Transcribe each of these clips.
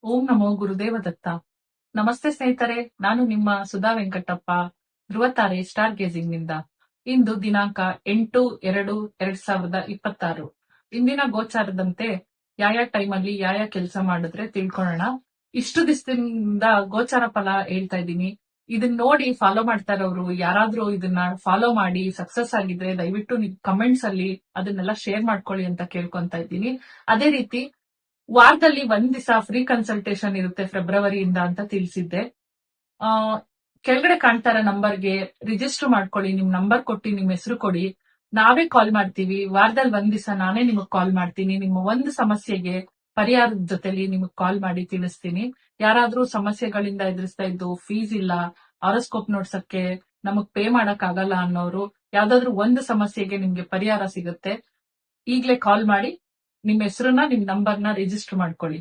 ಓಂ ನಮೋ ಗುರುದೇವ ದತ್ತ. ನಮಸ್ತೆ ಸ್ನೇಹಿತರೆ, ನಾನು ನಿಮ್ಮ ಸುಧಾ ವೆಂಕಟಪ್ಪ, ಧ್ರುವತಾರೆ ಸ್ಟಾರ್ ಗೇಜಿಂಗ್ ನಿಂದ. ಇಂದು ದಿನಾಂಕ 8/2/2026. ಇಂದಿನ ಗೋಚಾರದಂತೆ ಯಾವ ಟೈಮಲ್ಲಿ ಯಾವ ಕೆಲಸ ಮಾಡಿದ್ರೆ ತಿಳ್ಕೊಳ್ಳೋಣ. ಇಷ್ಟು ದಿವಸದಿಂದ ಗೋಚಾರ ಫಲ ಹೇಳ್ತಾ ಇದ್ದೀನಿ. ಇದನ್ನ ನೋಡಿ ಫಾಲೋ ಮಾಡ್ತಾ ಇರೋರು ಯಾರಾದ್ರೂ ಇದನ್ನ ಫಾಲೋ ಮಾಡಿ ಸಕ್ಸಸ್ ಆಗಿದ್ರೆ ದಯವಿಟ್ಟು ನೀವು ಕಮೆಂಟ್ಸ್ ಅಲ್ಲಿ ಅದನ್ನೆಲ್ಲ ಶೇರ್ ಮಾಡ್ಕೊಳ್ಳಿ ಅಂತ ಕೇಳ್ಕೊಂತ ಇದ್ದೀನಿ. ಅದೇ ರೀತಿ ವಾರದಲ್ಲಿ ಒಂದ್ ದಿವಸ ಫ್ರೀ ಕನ್ಸಲ್ಟೇಷನ್ ಇರುತ್ತೆ ಫೆಬ್ರವರಿಯಿಂದ ಅಂತ ತಿಳಿಸಿದ್ದೆ. ಕೆಳಗಡೆ ಕಾಣ್ತಾ ಇರೋ ನಂಬರ್ಗೆ ರಿಜಿಸ್ಟರ್ ಮಾಡ್ಕೊಳ್ಳಿ. ನಿಮ್ ನಂಬರ್ ಕೊಟ್ಟು ನಿಮ್ ಹೆಸರು ಕೊಡಿ, ನಾವೇ ಕಾಲ್ ಮಾಡ್ತೀವಿ. ವಾರದಲ್ಲಿ ಒಂದ್ ದಿವಸ ನಾನೇ ನಿಮಗ್ ಕಾಲ್ ಮಾಡ್ತೀನಿ. ನಿಮ್ಮ ಒಂದು ಸಮಸ್ಯೆಗೆ ಪರಿಹಾರದ ಜೊತೆಲಿ ನಿಮಗ್ ಕಾಲ್ ಮಾಡಿ ತಿಳಿಸ್ತೀನಿ. ಯಾರಾದ್ರೂ ಸಮಸ್ಯೆಗಳಿಂದ ಎದುರಿಸ್ತಾ ಇದ್ದು ಫೀಸ್ ಇಲ್ಲ, ಹಾರೋಸ್ಕೋಪ್ ನೋಡ್ಸಕ್ಕೆ ನಮಗ್ ಪೇ ಮಾಡಕ್ ಆಗಲ್ಲ ಅನ್ನೋರು ಯಾವ್ದಾದ್ರು ಒಂದು ಸಮಸ್ಯೆಗೆ ನಿಮ್ಗೆ ಪರಿಹಾರ ಸಿಗುತ್ತೆ. ಈಗ್ಲೇ ಕಾಲ್ ಮಾಡಿ ನಿಮ್ ಹೆಸರನ್ನ ನಿಮ್ ನಂಬರ್ನ ರಿಜಿಸ್ಟರ್ ಮಾಡ್ಕೊಳ್ಳಿ.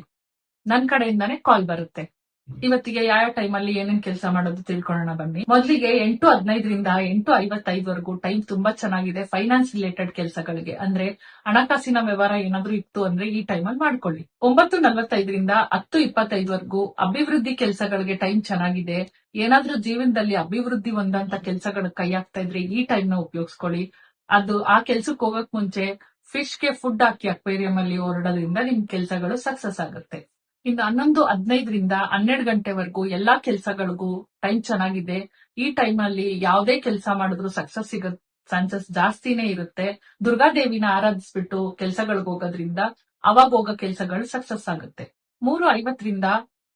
ನನ್ ಕಡೆಯಿಂದಾನೇ ಕಾಲ್ ಬರುತ್ತೆ. ಇವತ್ತಿಗೆ ಯಾವ ಟೈಮಲ್ಲಿ ಏನೇನ್ ಕೆಲಸ ಮಾಡೋದು ತಿಳ್ಕೊಳ್ಳೋಣ ಬನ್ನಿ. ಮೊದಲಿಗೆ 8:15ರಿಂದ 8:55 ಟೈಮ್ ತುಂಬಾ ಚೆನ್ನಾಗಿದೆ ಫೈನಾನ್ಸ್ ರಿಲೇಟೆಡ್ ಕೆಲಸಗಳಿಗೆ. ಅಂದ್ರೆ ಹಣಕಾಸಿನ ವ್ಯವಹಾರ ಏನಾದ್ರೂ ಇತ್ತು ಅಂದ್ರೆ ಈ ಟೈಮಲ್ಲಿ ಮಾಡ್ಕೊಳ್ಳಿ. 9:45ರಿಂದ 10:25 ಅಭಿವೃದ್ಧಿ ಕೆಲಸಗಳಿಗೆ ಟೈಮ್ ಚೆನ್ನಾಗಿದೆ. ಏನಾದ್ರೂ ಜೀವನದಲ್ಲಿ ಅಭಿವೃದ್ಧಿ ಹೊಂದಂತ ಕೆಲಸಗಳ ಕೈ ಹಾಕ್ತಾ ಇದ್ರೆ ಈ ಟೈಮ್ ನ ಉಪಯೋಗಿಸ್ಕೊಳ್ಳಿ. ಅದು ಆ ಕೆಲ್ಸಕ್ಕೆ ಹೋಗಕ್ ಮುಂಚೆ ಫಿಶ್ ಗೆ ಫುಡ್ ಹಾಕಿ ಅಕ್ವೇರಿಯಂ ಅಲ್ಲಿ ಹೊರಡೋದ್ರಿಂದ ನಿಮ್ ಕೆಲಸಗಳು ಸಕ್ಸಸ್ ಆಗುತ್ತೆ. ಇನ್ನು 11:15ರಿಂದ 12 ಗಂಟೆವರೆಗೂ ಎಲ್ಲಾ ಕೆಲಸಗಳಿಗೂ ಟೈಮ್ ಚೆನ್ನಾಗಿದೆ. ಈ ಟೈಮ್ ಅಲ್ಲಿ ಯಾವುದೇ ಕೆಲಸ ಮಾಡಿದ್ರು ಸಕ್ಸಸ್ ಸಿಗೋ ಚಾನ್ಸಸ್ ಜಾಸ್ತಿನೇ ಇರುತ್ತೆ. ದುರ್ಗಾದೇವಿನ ಆರಾಧಿಸ್ಬಿಟ್ಟು ಕೆಲಸಗಳಿಗೆ ಹೋಗೋದ್ರಿಂದ ಅವಾಗ ಹೋಗೋ ಕೆಲಸಗಳು ಸಕ್ಸಸ್ ಆಗುತ್ತೆ. 3:50ರಿಂದ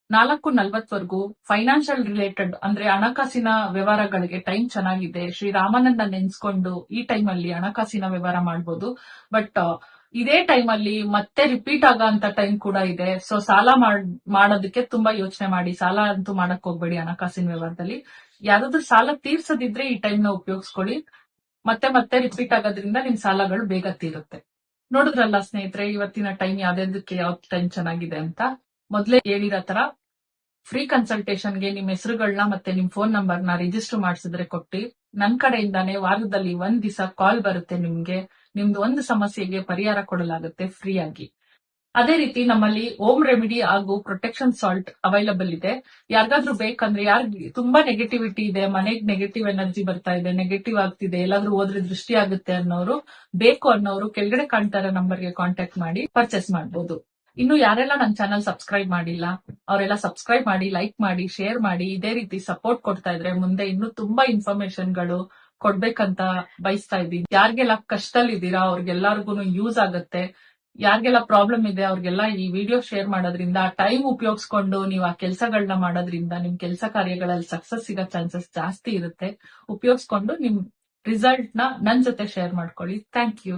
4:40 ಫೈನಾನ್ಷಿಯಲ್ ರಿಲೇಟೆಡ್ ಅಂದ್ರೆ ಹಣಕಾಸಿನ ವ್ಯವಹಾರಗಳಿಗೆ ಟೈಮ್ ಚೆನ್ನಾಗಿದೆ. ಶ್ರೀರಾಮನನ್ನ ನೆನ್ಸ್ಕೊಂಡು ಈ ಟೈಮ್ ಅಲ್ಲಿ ಹಣಕಾಸಿನ ವ್ಯವಹಾರ ಮಾಡಬಹುದು. ಬಟ್ ಇದೇ ಟೈಮ್ ಅಲ್ಲಿ ಮತ್ತೆ ರಿಪೀಟ್ ಆಗೋ ಟೈಮ್ ಕೂಡ ಇದೆ. ಸೊ ಸಾಲ ಮಾಡೋದಕ್ಕೆ ತುಂಬಾ ಯೋಚನೆ ಮಾಡಿ. ಸಾಲ ಅಂತೂ ಮಾಡಕ್ ಹೋಗ್ಬೇಡಿ ಹಣಕಾಸಿನ ವ್ಯವಹಾರದಲ್ಲಿ. ಯಾರಾದ್ರೂ ಸಾಲ ತೀರ್ಸದಿದ್ರೆ ಈ ಟೈಮ್ ನ ಉಪಯೋಗಿಸ್ಕೊಳ್ಳಿ. ಮತ್ತೆ ಮತ್ತೆ ರಿಪೀಟ್ ಆಗೋದ್ರಿಂದ ನಿಮ್ ಸಾಲಗಳು ಬೇಗ ತೀರುತ್ತೆ. ನೋಡಿದ್ರಲ್ಲ ಸ್ನೇಹಿತರೆ, ಇವತ್ತಿನ ಟೈಮ್ ಯಾವ್ದಕ್ಕೆ ಯಾವ ಟೈಮ್ ಚೆನ್ನಾಗಿದೆ ಅಂತ. ಮೊದಲೇ ಹೇಳಿರೋ ತರ ಫ್ರೀ ಕನ್ಸಲ್ಟೇಷನ್ಗೆ ನಿಮ್ ಹೆಸರುಗಳನ್ನ ಮತ್ತೆ ನಿಮ್ ಫೋನ್ ನಂಬರ್ನ ರಿಜಿಸ್ಟರ್ ಮಾಡಿಸಿದ್ರೆ ಕೊಟ್ಟಿ ನನ್ ಕಡೆಯಿಂದಾನೇ ವಾರದಲ್ಲಿ ಒಂದ್ ದಿವಸ ಕಾಲ್ ಬರುತ್ತೆ ನಿಮ್ಗೆ. ನಿಮ್ದು ಒಂದು ಸಮಸ್ಯೆಗೆ ಪರಿಹಾರ ಕೊಡಲಾಗುತ್ತೆ ಫ್ರೀ ಆಗಿ. ಅದೇ ರೀತಿ ನಮ್ಮಲ್ಲಿ ಹೋಮ್ ರೆಮಿಡಿ ಹಾಗೂ ಪ್ರೊಟೆಕ್ಷನ್ ಸಾಲ್ಟ್ ಅವೈಲಬಲ್ ಇದೆ. ಯಾರಿಗಾದ್ರೂ ಬೇಕಂದ್ರೆ ಯಾರಿಗೆ ತುಂಬಾ ನೆಗೆಟಿವಿಟಿ ಇದೆ, ಮನೆಗೆ ನೆಗೆಟಿವ್ ಎನರ್ಜಿ ಬರ್ತಾ ಇದೆ, ನೆಗೆಟಿವ್ ಆಗ್ತಿದೆ, ಎಲ್ಲಾದ್ರೂ ಹೋದ್ರೆ ದೃಷ್ಟಿ ಆಗುತ್ತೆ ಅನ್ನೋರು, ಬೇಕು ಅನ್ನೋರು ಕೆಳಗಡೆ ಕಾಣ್ತಾ ಇರೋ ನಂಬರ್ಗೆ ಕಾಂಟ್ಯಾಕ್ಟ್ ಮಾಡಿ ಪರ್ಚೇಸ್ ಮಾಡಬಹುದು. ಇನ್ನು ಯಾರೆಲ್ಲ ನನ್ನ ಚಾನಲ್ ಸಬ್ಸ್ಕ್ರೈಬ್ ಮಾಡಿಲ್ಲ ಅವರೆಲ್ಲ ಸಬ್ಸ್ಕ್ರೈಬ್ ಮಾಡಿ, ಲೈಕ್ ಮಾಡಿ, ಶೇರ್ ಮಾಡಿ. ಇದೇ ರೀತಿ ಸಪೋರ್ಟ್ ಕೊಡ್ತಾ ಇದ್ರೆ ಮುಂದೆ ಇನ್ನೂ ತುಂಬಾ ಇನ್ಫಾರ್ಮೇಶನ್ಗಳು ಕೊಡ್ಬೇಕಂತ ಬಯಸ್ತಾ ಇದ್ದೀನಿ. ಯಾರಿಗೆಲ್ಲ ಕಷ್ಟದಲ್ಲಿದ್ದೀರಾ ಅವ್ರಿಗೆಲ್ಲರಿಗೂ ಯೂಸ್ ಆಗುತ್ತೆ. ಯಾರಿಗೆಲ್ಲ ಪ್ರಾಬ್ಲಮ್ ಇದೆ ಅವ್ರಿಗೆಲ್ಲ ಈ ವಿಡಿಯೋ ಶೇರ್ ಮಾಡೋದ್ರಿಂದ, ಟೈಮ್ ಉಪಯೋಗಿಸ್ಕೊಂಡು ನೀವು ಆ ಕೆಲಸಗಳನ್ನ ಮಾಡೋದ್ರಿಂದ ನಿಮ್ ಕೆಲಸ ಕಾರ್ಯಗಳಲ್ಲಿ ಸಕ್ಸಸ್ ಸಿಗೋ ಚಾನ್ಸಸ್ ಜಾಸ್ತಿ ಇರುತ್ತೆ. ಉಪಯೋಗಿಸ್ಕೊಂಡು ನಿಮ್ ರಿಸಲ್ಟ್ ನ ನನ್ ಜೊತೆ ಶೇರ್ ಮಾಡ್ಕೊಳ್ಳಿ. Thank you.